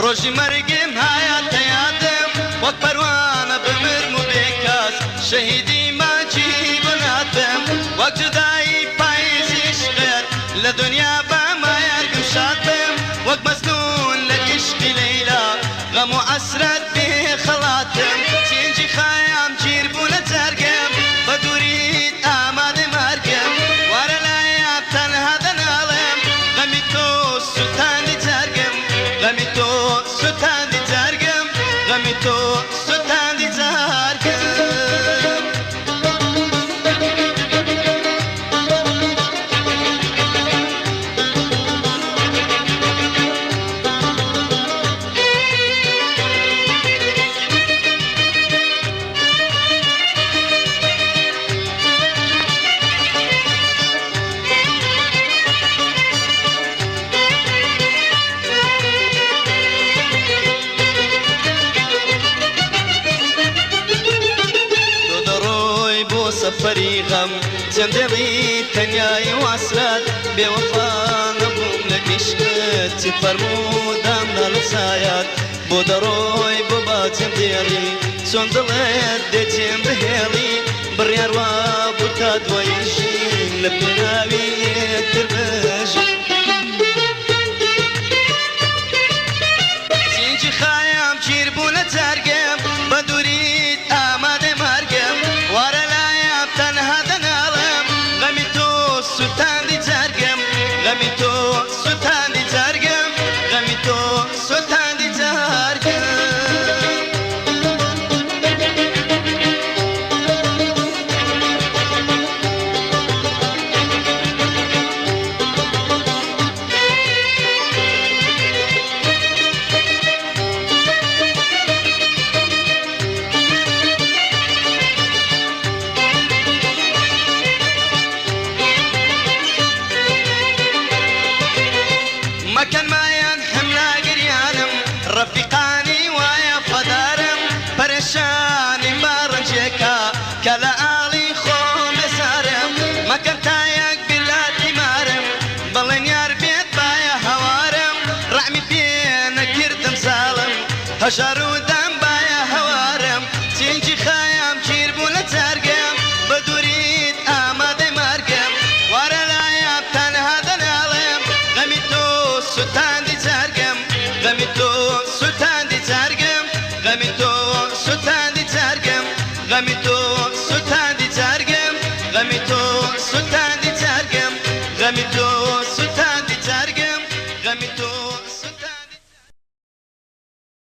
ڕۆژی مەرگم هایاتە یادم وەک پەروانە بمرم و بێکاس شەهیدی ماچی بناتم وەک جودایی پاییزی عشقت لە دنیا بەمایارگم شاد بم وەک مەزنون لە عشقی لەیلا غەم و عەسرەت بێ خەڵاتم چێنجی خایام گیر بوو لە جەرگم بە دووریت ئامادە مارگم وارە لایاب تەنها دەناڵم غەمی تۆ سوتاندی جەرگم غەمی تۆ سوتاندی جەرگم غەمی تۆ سوتاندی جەرگم سەفەری غەم چەندێڵی تەنیایی واسرات بێوەفا نەبووم لە عیشقت چی فەرموودامدا لە سایات بۆ دەڕۆی بۆ باچێم دێڵی چۆن دڵێت دێچێم بهێڵی بڕیار وا بوو تا دوای ژین لە پێناوی یەکتر بژین چێنجی خایام گیر بوو لە جەرگم بە دووریت ئامادە مارگم وارە تەنها دەناڵم غەمی تۆ سوتاندی جەرگم غەمی تۆ سوتاندی جەرگم غەمی تۆ سوتاندی جەرگم مەکەن مایان حملا گریانم ڕەفیقانی وایە فەدارم پەرێشانیم با ڕەنجێکە کە لە ئاڵی خۆم بێزارم مەکەن تا یەک بیلاتی مارم بەڵێن یار بێت بایە هەوارم ڕەحمی پێ نەکردم زاڵم هەژار و دەم بایە هەوارم چێنجی خایام گیر بوو لە جەرگم بە دووریت ئامادەی مارگم وارە لایاب تەنها دەناڵم غەمی تۆ سوتاندی جەرگم غەمی تۆ سوتاندی جەرگم غەمی تۆ سوتاندی جەرگم غەمی تۆ سوتاندی جەرگم غەمی تۆ سوتاندی